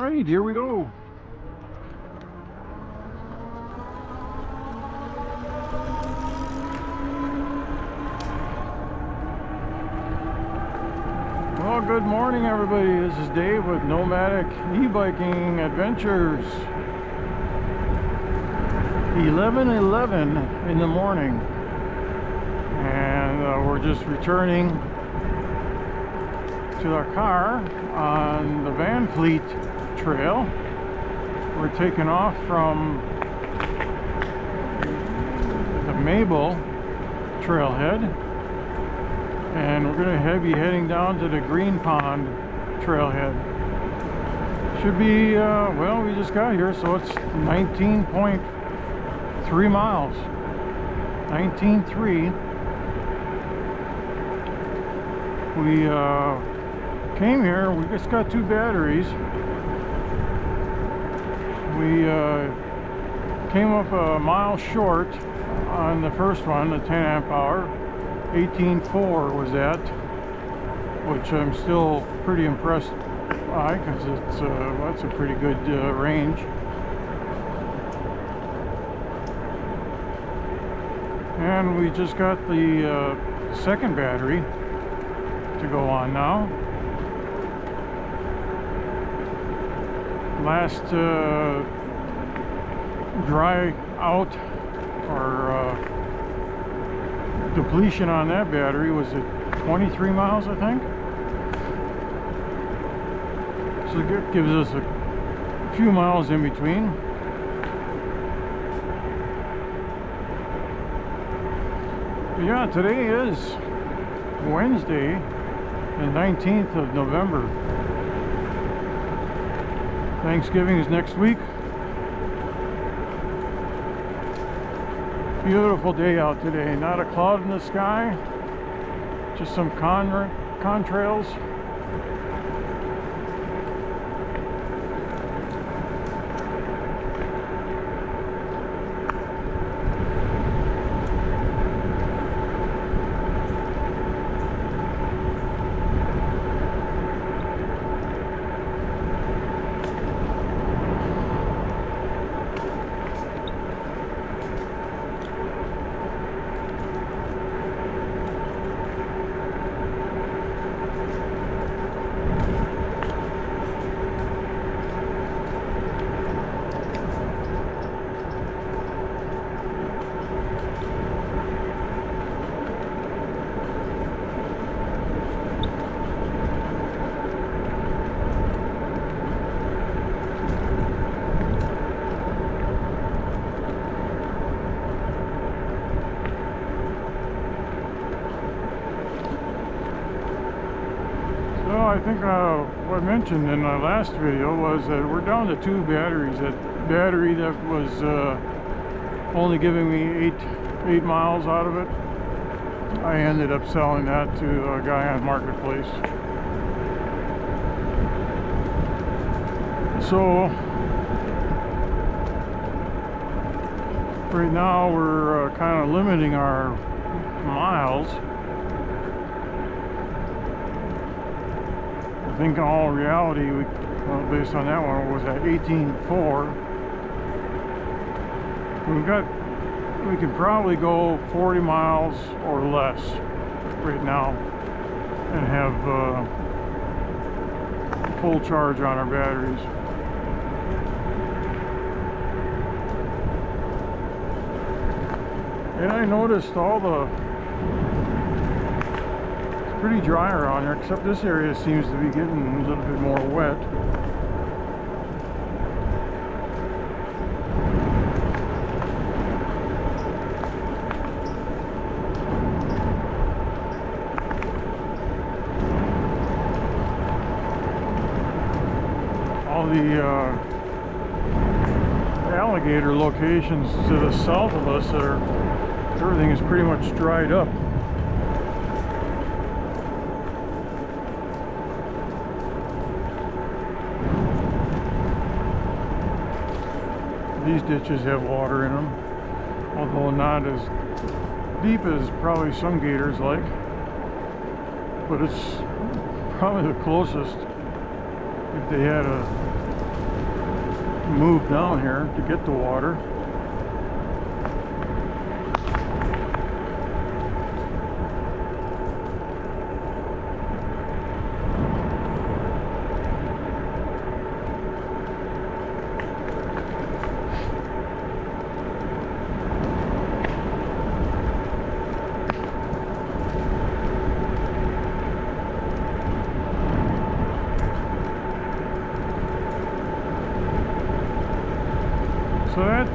right, here we go. Well, good morning, everybody. This is Dave with Nomadic e-biking adventures. 11:11 in the morning, and we're just returning to our car on the Van Fleet Trail. We're taking off from the Mabel Trailhead, and we're going to be heading down to the Green Pond Trailhead. Should be, well, we just got here, so it's 19.3 miles. 19.3. We came here, we just got 2 batteries. We came up a mile short on the first one, the 10 amp hour. 18.4 was that, which I'm still pretty impressed by, because it's that's a pretty good range. And we just got the second battery to go on now. Last dry out or depletion on that battery was at 23 miles, I think. So it gives us a few miles in between. But yeah, today is Wednesday, the 19th of November. Thanksgiving is next week. Beautiful day out today. Not a cloud in the sky. Just some contrails. I think what I mentioned in the last video was that we're down to 2 batteries. That battery that was only giving me 8 miles out of it, I ended up selling that to a guy on Marketplace. So right now we're kind of limiting our miles. I think in all reality, well, based on that one, it was at 18.4. We can probably go 40 miles or less right now and have full charge on our batteries. And I noticed it's pretty dry around here, except this area seems to be getting a little bit more wet. All the alligator locations to the south of us, everything is pretty much dried up. These ditches have water in them, although not as deep as probably some gators like, but it's probably the closest. If they had a move down here to get the water. So that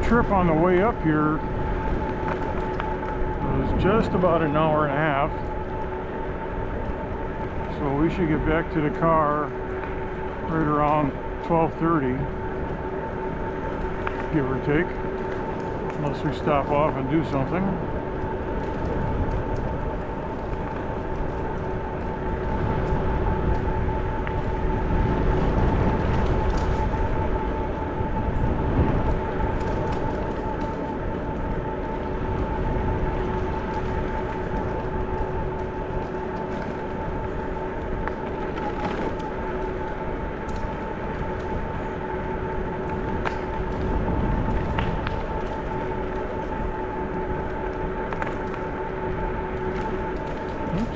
trip on the way up here was just about an hour and a half. So we should get back to the car right around 12:30, give or take, unless we stop off and do something.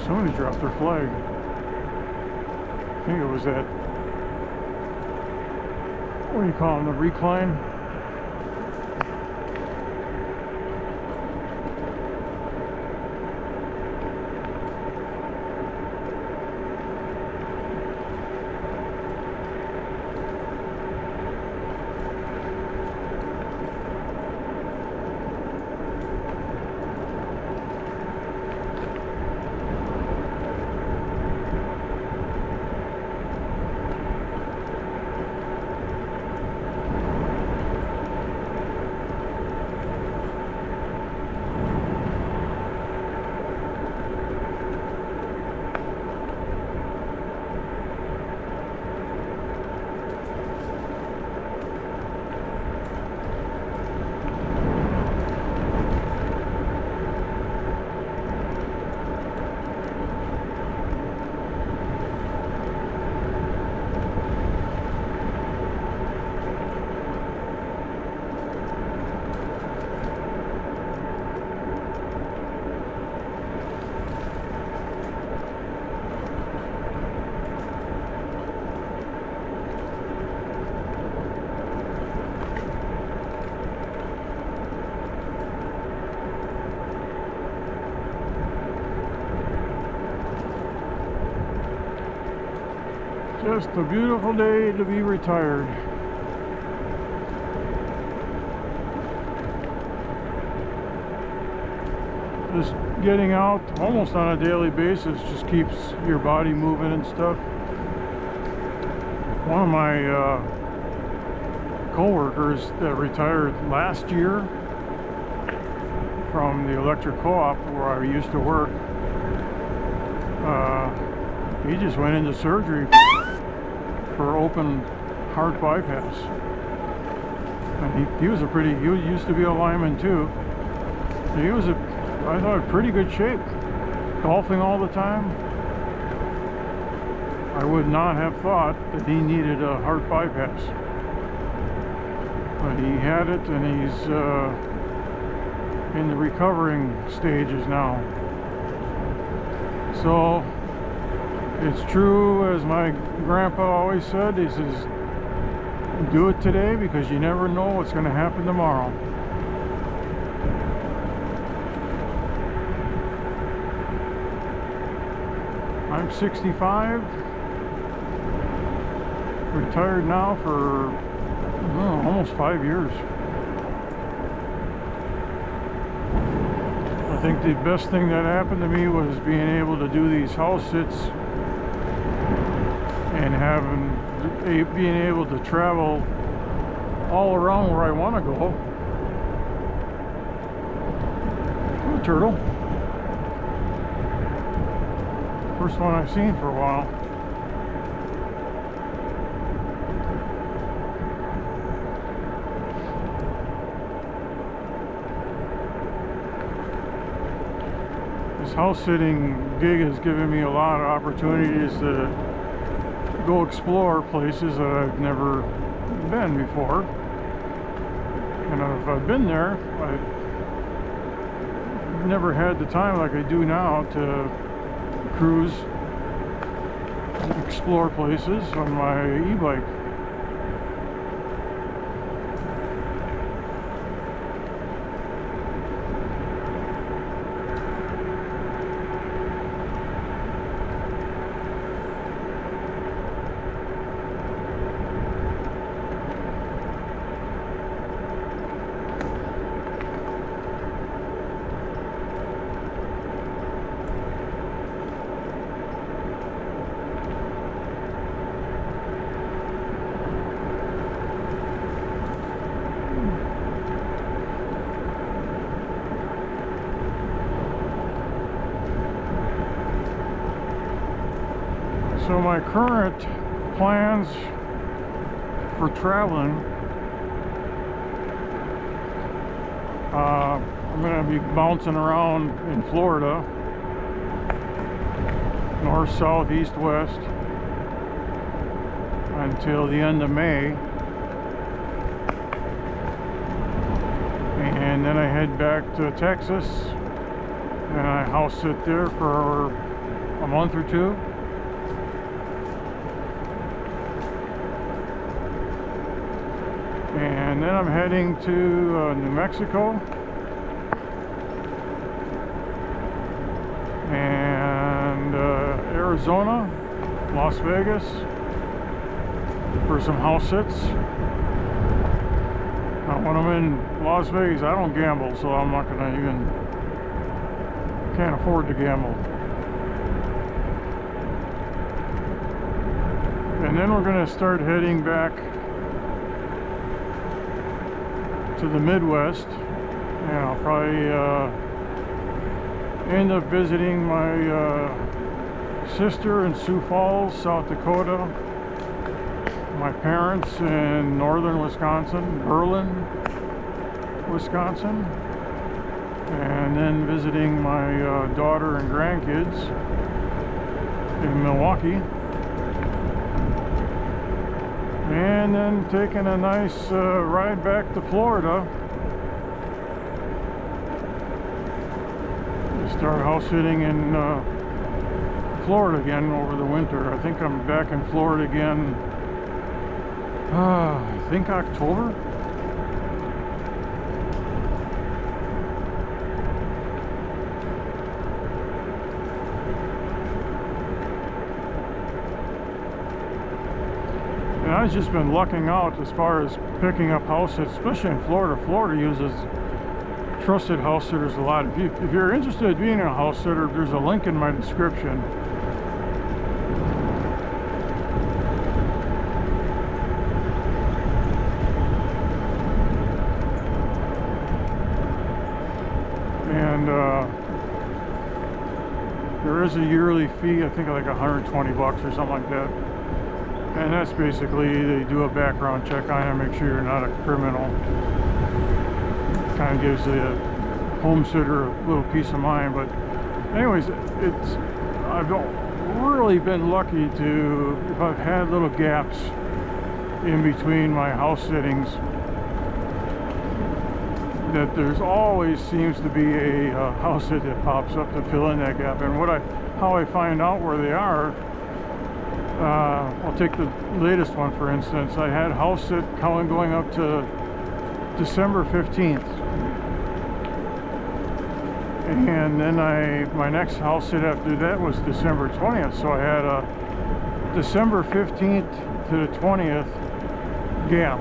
Somebody dropped their flag. I think it was that, what do you call them, the recline? Just a beautiful day to be retired. Just getting out almost on a daily basis just keeps your body moving and stuff. One of my co-workers that retired last year from the electric co-op where I used to work, he just went into surgery for open heart bypass. And he was he used to be a lineman too. And he was I thought, pretty good shape. Golfing all the time. I would not have thought that he needed a heart bypass. But he had it, and he's in the recovering stages now. So it's true, as my grandpa always said, he says, do it today because you never know what's going to happen tomorrow. I'm 65, retired now for almost 5 years. I think the best thing that happened to me was being able to do these house sits and being able to travel all around where I want to go. Ooh, turtle. First one I've seen for a while. This house sitting gig has given me a lot of opportunities to go explore places that I've never been before. And if I've been there, I've never had the time like I do now to cruise, explore places on my e-bike. So my current plans for traveling, I'm going to be bouncing around in Florida, north, south, east, west, until the end of May. And then I head back to Texas, and I house sit there for a month or two. And then I'm heading to New Mexico and Arizona, Las Vegas for some house sits. Now when I'm in Las Vegas, I don't gamble, so I'm not gonna can't afford to gamble. And then we're gonna start heading back to the Midwest, and I'll probably end up visiting my sister in Sioux Falls, South Dakota, my parents in northern Wisconsin, Berlin, Wisconsin, and then visiting my daughter and grandkids in Milwaukee. And then taking a nice ride back to Florida. Start house sitting in Florida again over the winter. I think I'm back in Florida again, I think October. And I've just been lucking out as far as picking up house sits, especially in Florida. Florida uses trusted house sitters a lot. If you're interested in being a house sitter, there's a link in my description. And there is a yearly fee, I think like $120 or something like that. And that's basically, they do a background check on you, make sure you're not a criminal. Kind of gives the home sitter a little peace of mind. But anyways, I've really been lucky to, if I've had little gaps in between my house sittings, that there's always seems to be a house sit that pops up to fill in that gap. And how I find out where they are, I'll take the latest one for instance. I had house sit going up to December 15th, and then my next house sit after that was December 20th. So I had a December 15th to the 20th gap,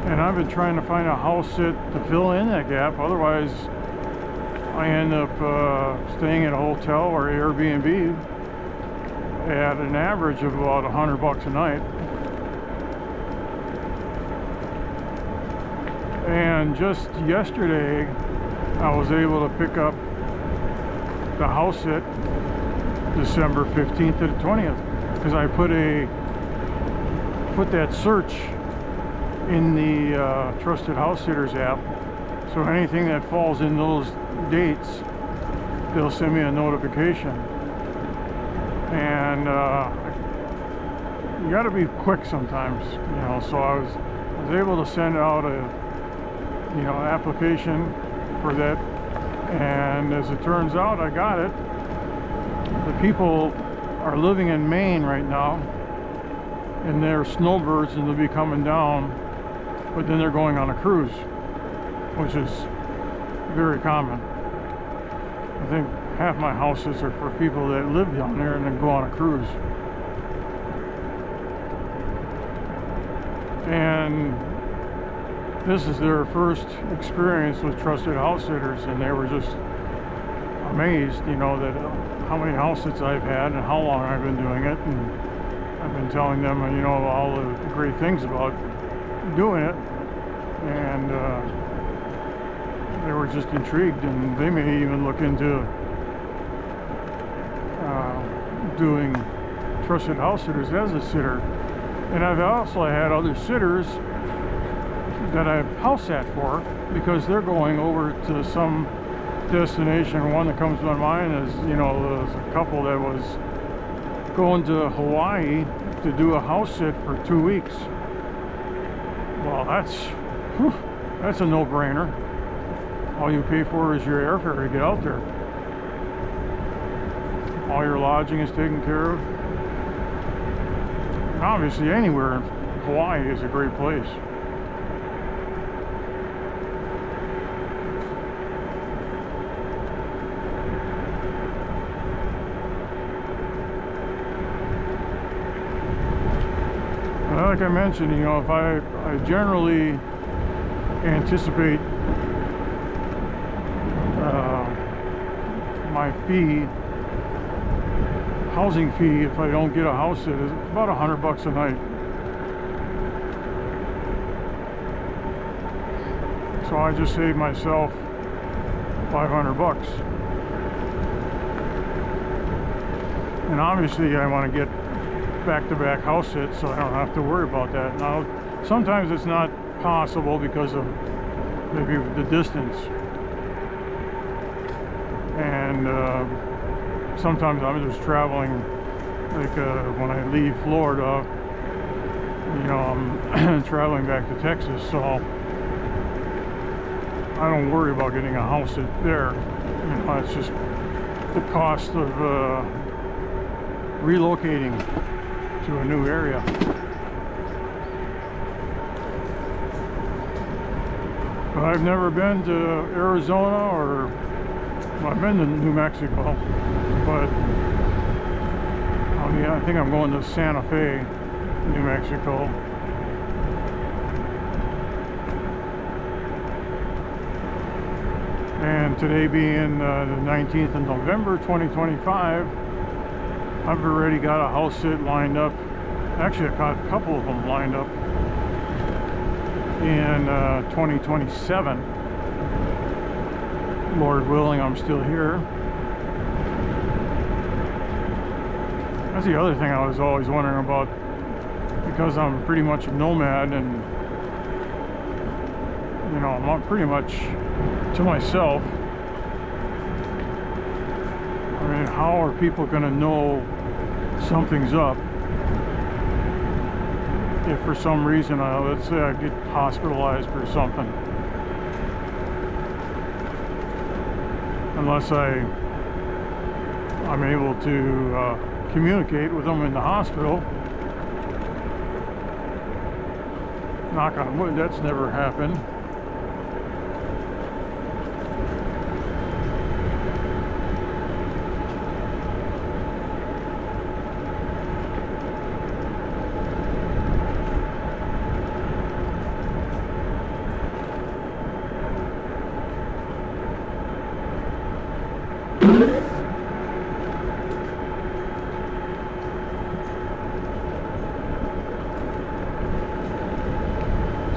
and I've been trying to find a house sit to fill in that gap. Otherwise I end up staying at a hotel or Airbnb at an average of about $100 a night. And just yesterday I was able to pick up the house sit December 15th to the 20th, because I put that search in the Trusted House Sitters app. So anything that falls in those dates, they'll send me a notification. And you got to be quick sometimes, you know. So I was able to send out a, you know, application for that, and as it turns out, I got it. The people are living in Maine right now, and they're snowbirds, and they'll be coming down, but then they're going on a cruise, which is very common. I think half my houses are for people that live down there and then go on a cruise. And this is their first experience with trusted house sitters, and they were just amazed, you know, that how many house sits I've had and how long I've been doing it, and I've been telling them, you know, all the great things about doing it, and they were just intrigued, and they may even look into doing trusted house sitters as a sitter. And I've also had other sitters that I've house sat for, because they're going over to some destination. One that comes to my mind is, you know, there's a couple that was going to Hawaii to do a house sit for 2 weeks. Well, that's a no-brainer. All you pay for is your airfare to get out there. All your lodging is taken care of. And obviously, anywhere in Hawaii is a great place. Like I mentioned, you know, if I generally anticipate my fee, housing fee, if I don't get a house sit, is about $100 a night. So I just saved myself $500. And obviously I want to get back-to-back house sits, so I don't have to worry about that. Now, sometimes it's not possible because of maybe the distance, and sometimes I'm just traveling, like when I leave Florida, you know, I'm traveling back to Texas, so I don't worry about getting a house sit there. You know, it's just the cost of relocating to a new area. But I've never been to Arizona, or well, I've been to New Mexico, but I think I'm going to Santa Fe, New Mexico. And today being the 19th of November 2025, I've already got a house sit lined up. Actually, I've got a couple of them lined up in 2027. Lord willing, I'm still here. That's the other thing I was always wondering about, because I'm pretty much a nomad, and you know, I'm pretty much to myself. I mean, how are people going to know something's up if for some reason, let's say I get hospitalized for something? Unless I'm able to communicate with them in the hospital. Knock on wood, that's never happened.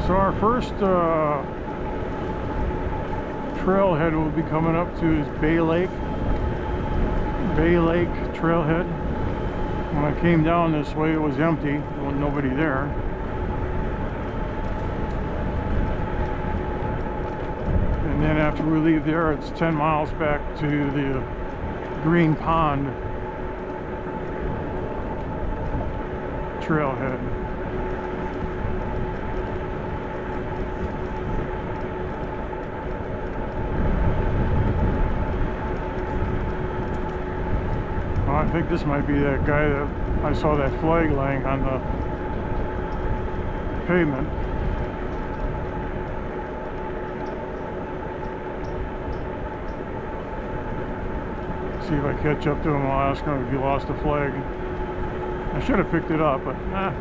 So our first trailhead we'll be coming up to is Bay Lake Trailhead. When I came down this way, it was empty. There was nobody there. And then after we leave there, it's 10 miles back to the Green Pond Trailhead. Oh, I think this might be that guy that I saw that flag laying on the pavement. See if I catch up to him. I'll ask him if he lost a flag. I should have picked it up, but nah.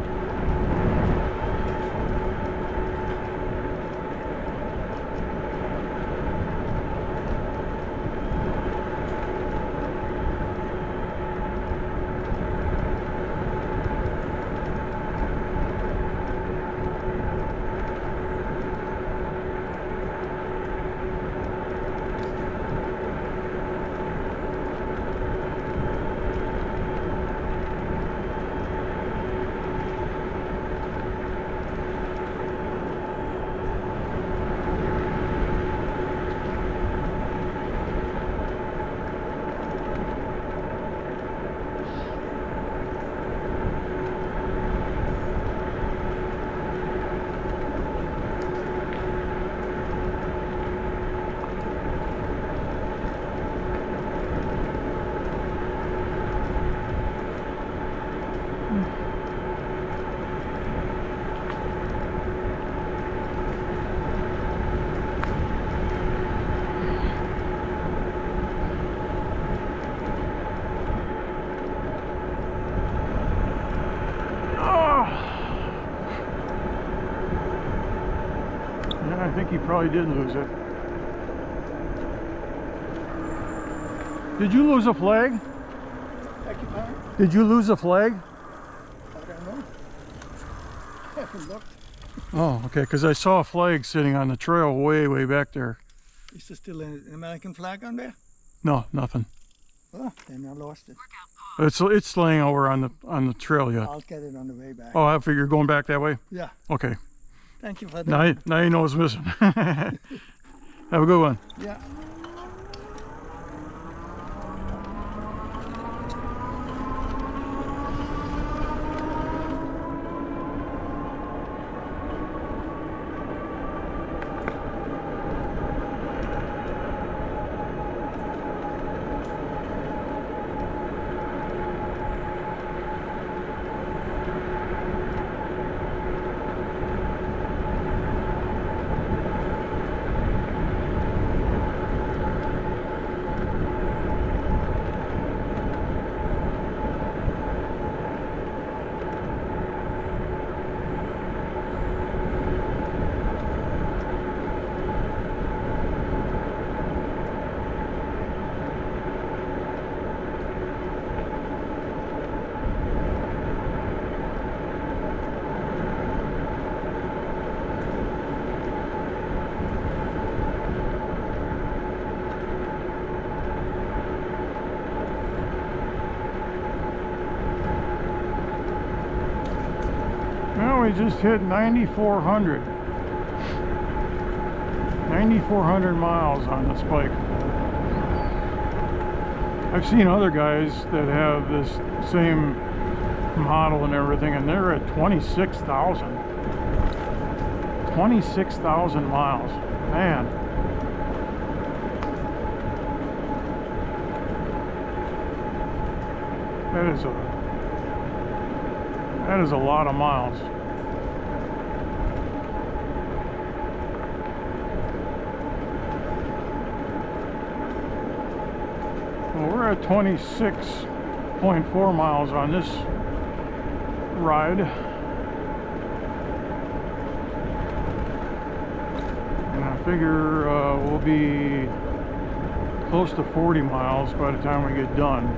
I think he probably did lose it. Did you lose a flag? Did you lose a flag? I don't know. I haven't looked. Oh, okay, because I saw a flag sitting on the trail way back there. Is there still an American flag on there? No, nothing. Oh, then I lost it. It's laying over on the trail, yeah. I'll get it on the way back. Oh, I figure you're going back that way? Yeah. Okay. Thank you for that. Now you know it's missing. Have a good one. Yeah. We just hit 9,400 miles on this bike. I've seen other guys that have this same model and everything, and they're at 26,000 miles. Man, that is a lot of miles. Well, we're at 26.4 miles on this ride. And I figure we'll be close to 40 miles by the time we get done.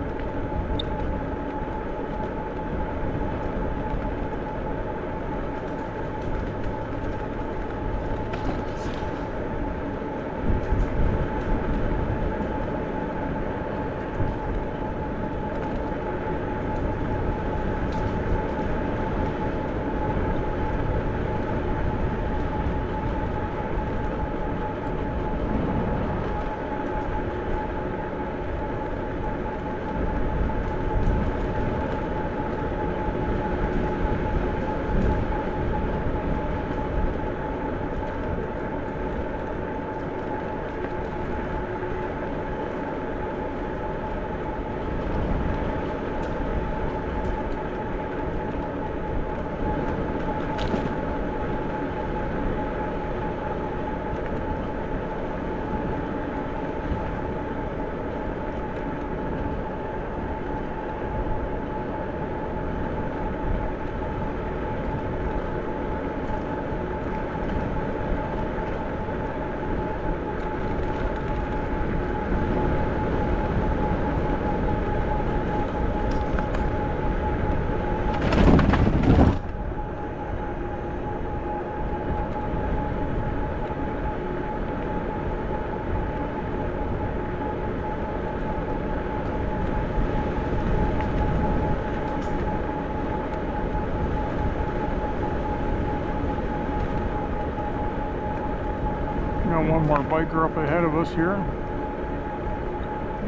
Got one more biker up ahead of us here.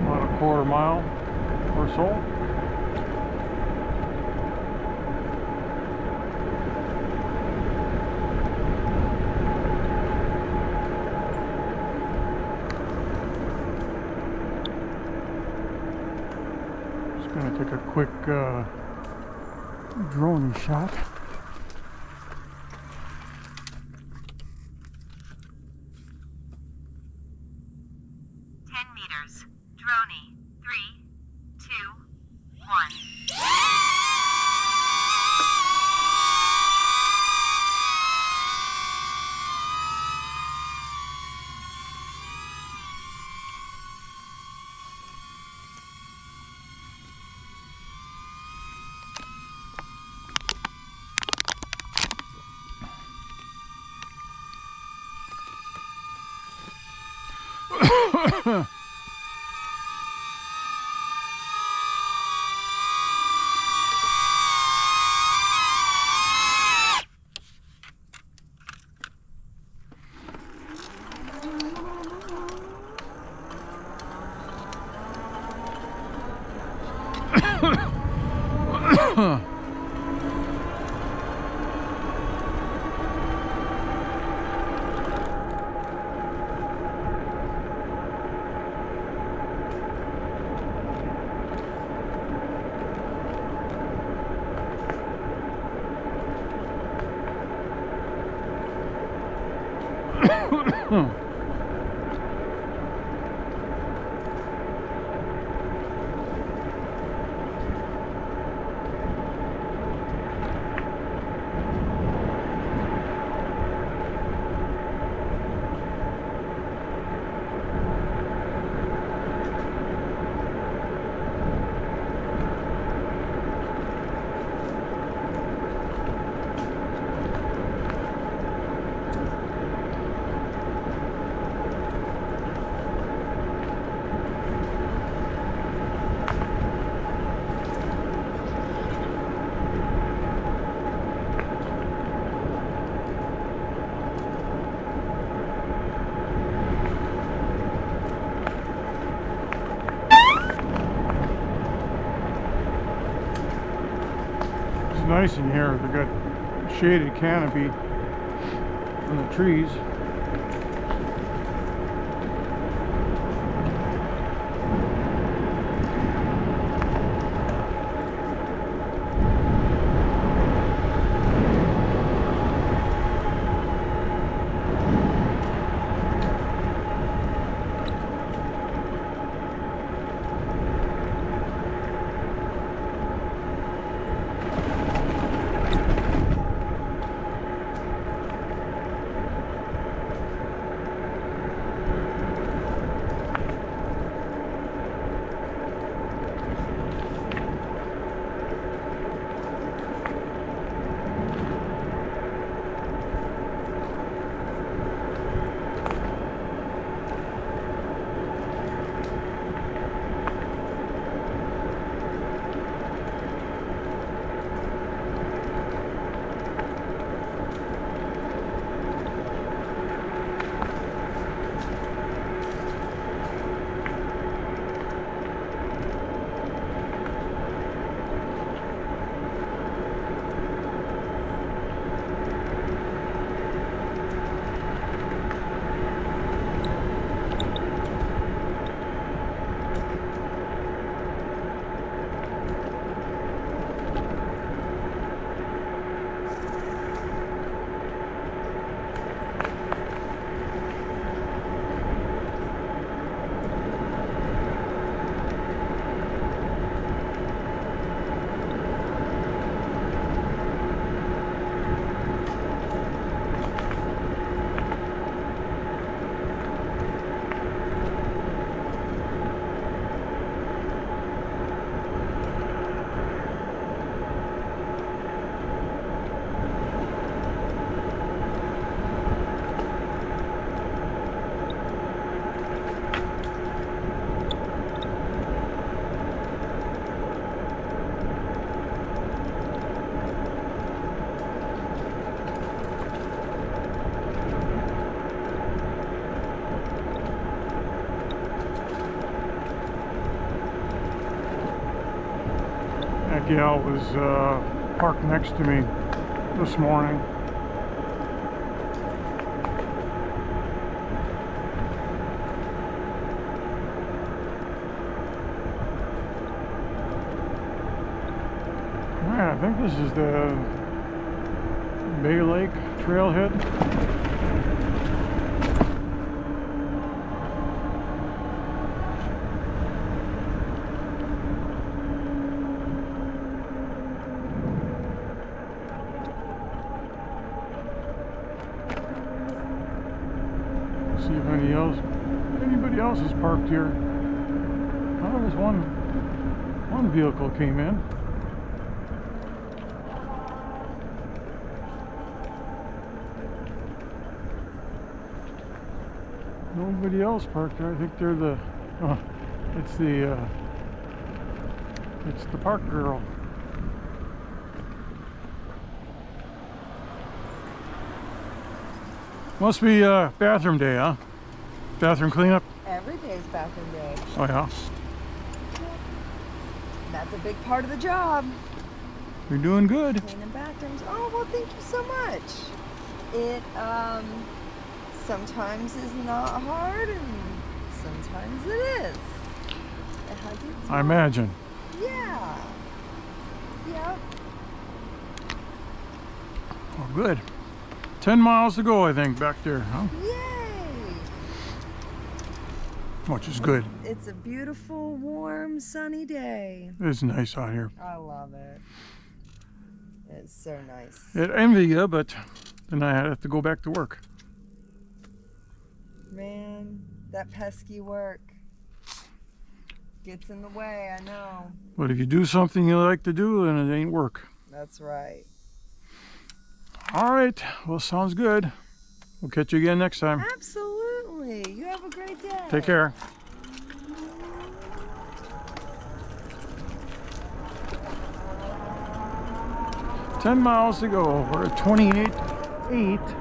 About a quarter mile or so. Just gonna take a quick drone shot. Nice in here. They got shaded canopy from the trees. gal was parked next to me this morning. Yeah, I think this is the Bay Lake Trailhead. See if anybody else is parked here. Oh, there was one vehicle came in. Nobody else parked there. I think they're the it's the park girl. Must be bathroom day, huh? Bathroom cleanup? Every day's bathroom day. Oh yeah. That's a big part of the job. You're doing good. Cleaning bathrooms. Oh, well, thank you so much. It sometimes is not hard and sometimes it is. It has its I imagine. Yeah. Yep. Oh, good. 10 miles to go, I think, back there, huh? Yay! Which is good. It's a beautiful, warm, sunny day. It's nice out here. I love it. It's so nice. I'd envy you, but then I have to go back to work. Man, that pesky work gets in the way, I know. But if you do something you like to do, then it ain't work. That's right. All right. Well, sounds good. We'll catch you again next time. Absolutely. You have a great day. Take care. "10 miles to go." We're at 28.8.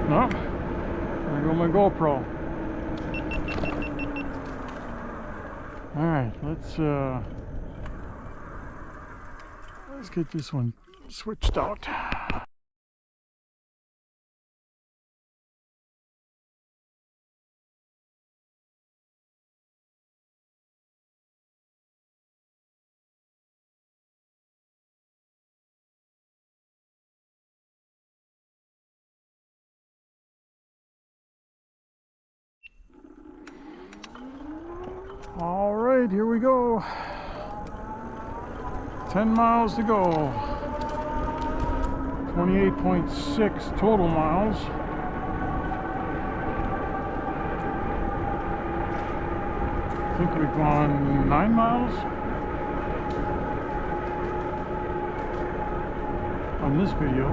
No, there go my GoPro. All right, let's get this one switched out. All right, here we go. 10 miles to go. 28.6 total miles. I think we've gone 9 miles on this video.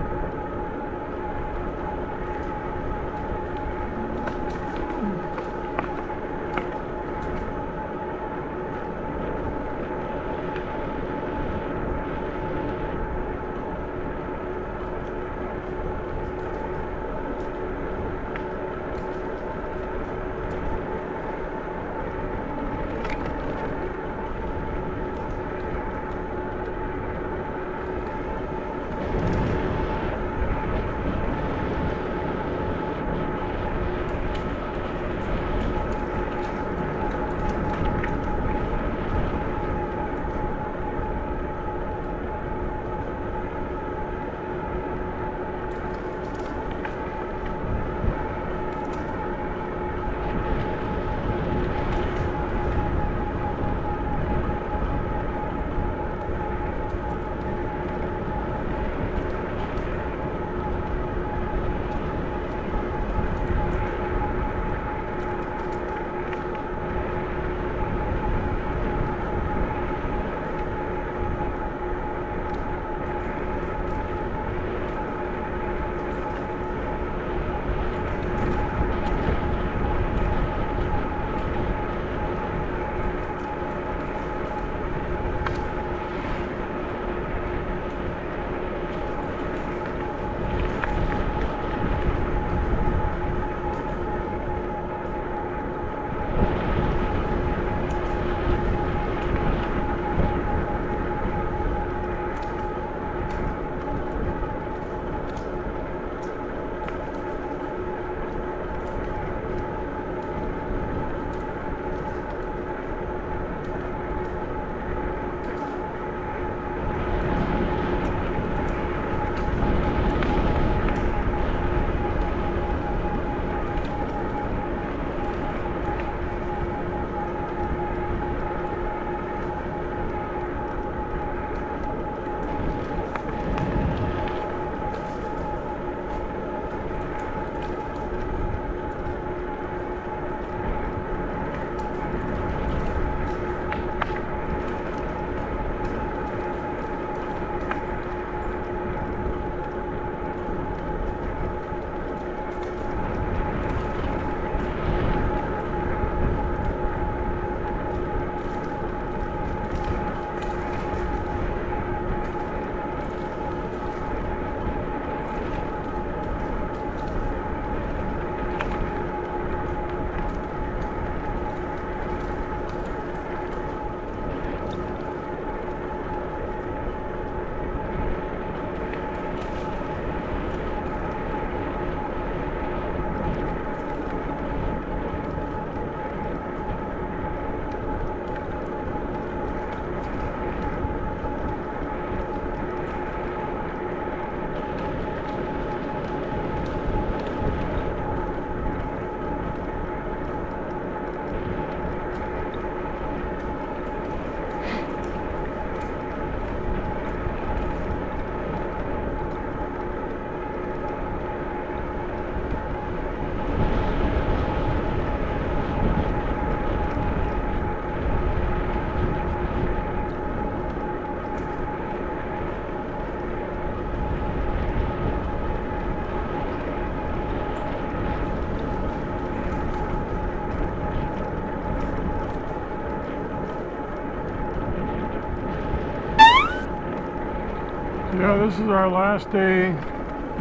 Yeah, this is our last day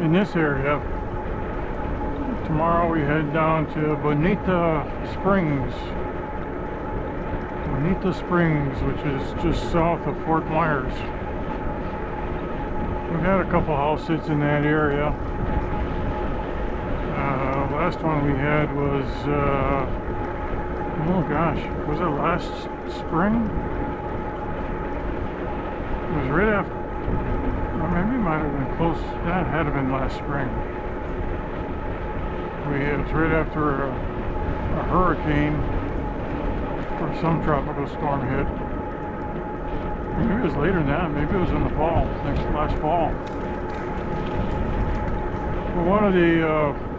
in this area. Tomorrow we head down to Bonita Springs. Bonita Springs, which is just south of Fort Myers. We've had a couple house sits in that area. Last one we had was, oh gosh, was it last spring? It was right after, or maybe it might have been close, that had to have been last spring. It was right after a hurricane or some tropical storm hit. Maybe it was later than that, maybe it was in the fall, last fall. Well, one of the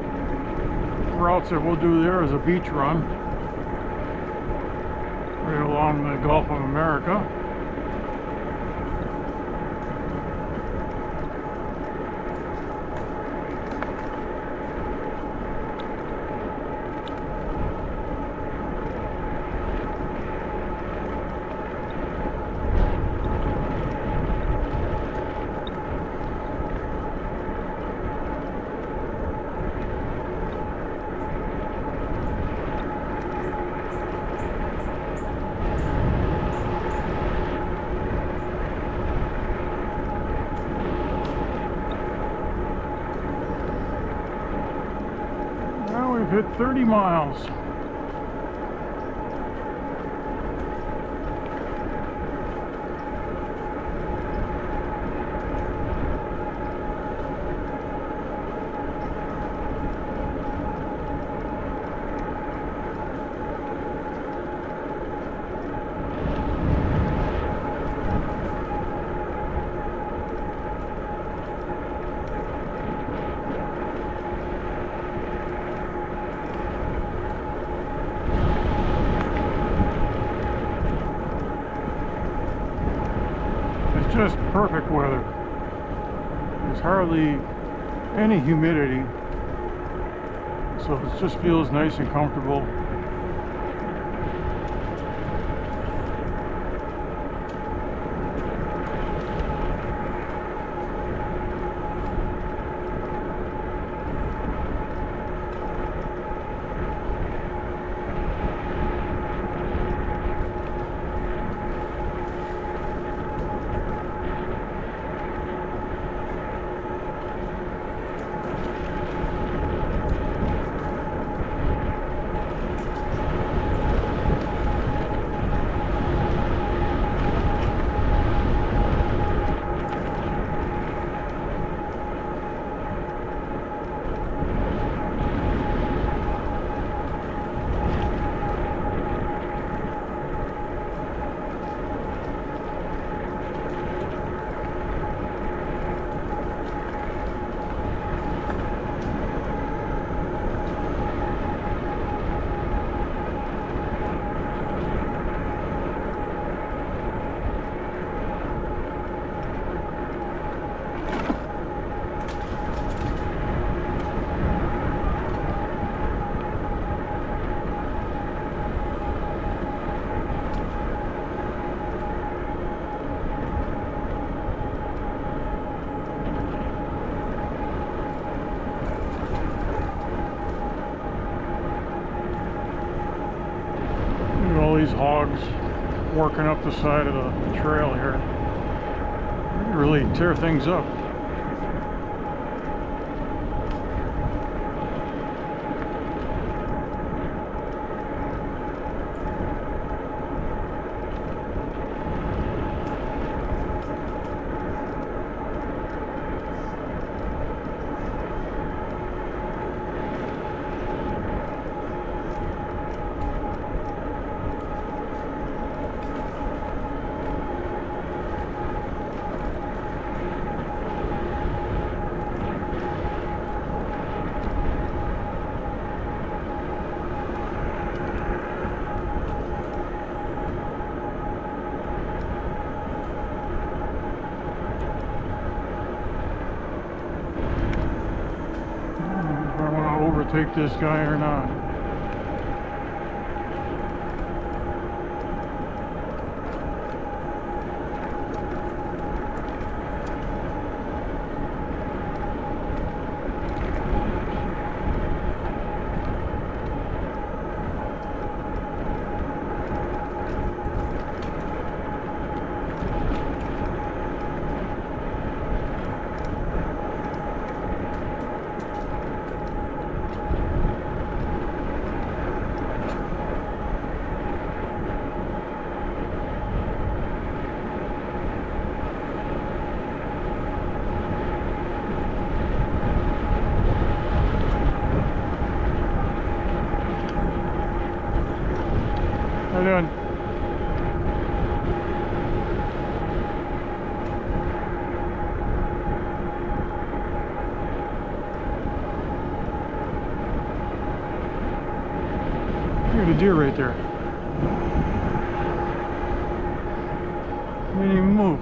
routes that we'll do there is a beach run right along the Gulf of America. We've hit 30 miles. Just perfect weather. There's hardly any humidity, so it just feels nice and comfortable. All these hogs working up the side of the trail here. They really tear things up. Overtake this guy or not. deer right there. He didn't even move.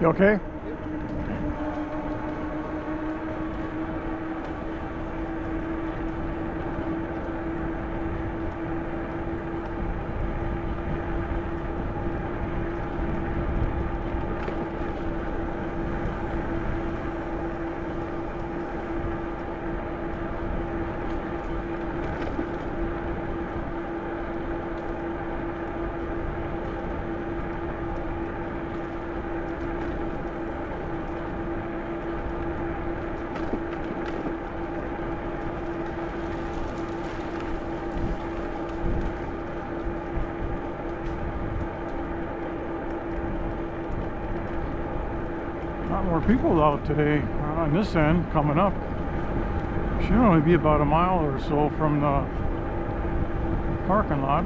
You okay? Lot more people out today on this end coming up. Should only be about a mile or so from the parking lot.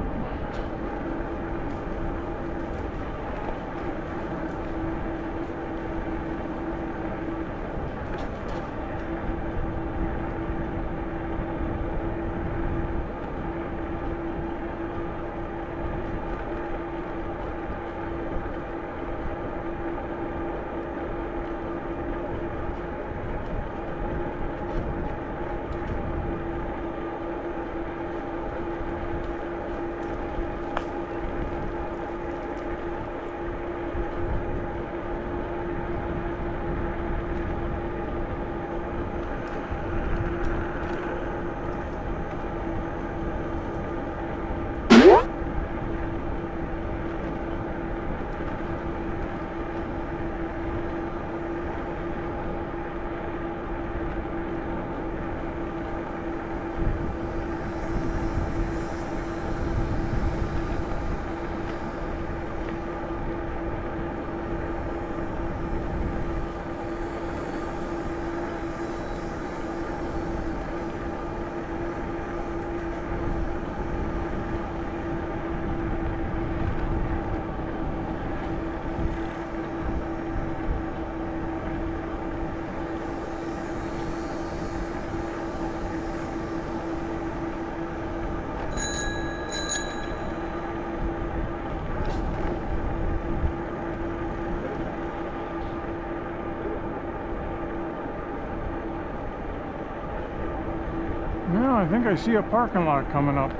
Yeah, I think I see a parking lot coming up.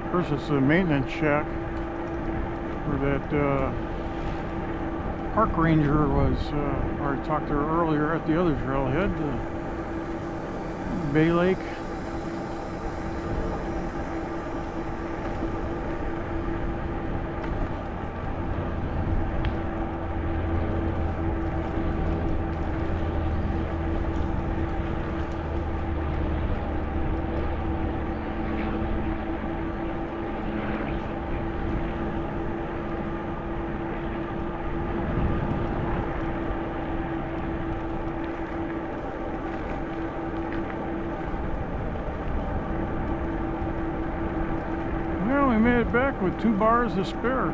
Of course, it's a maintenance shack where that park ranger was, or I talked to her earlier at the other trailhead, the Bay Lake. Well, we made it back with 2 bars to spare.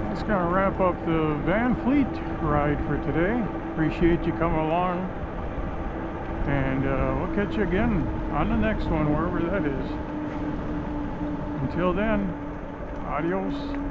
That's going to wrap up the Van Fleet ride for today. Appreciate you coming along. And we'll catch you again on the next one, wherever that is. Until then, adios.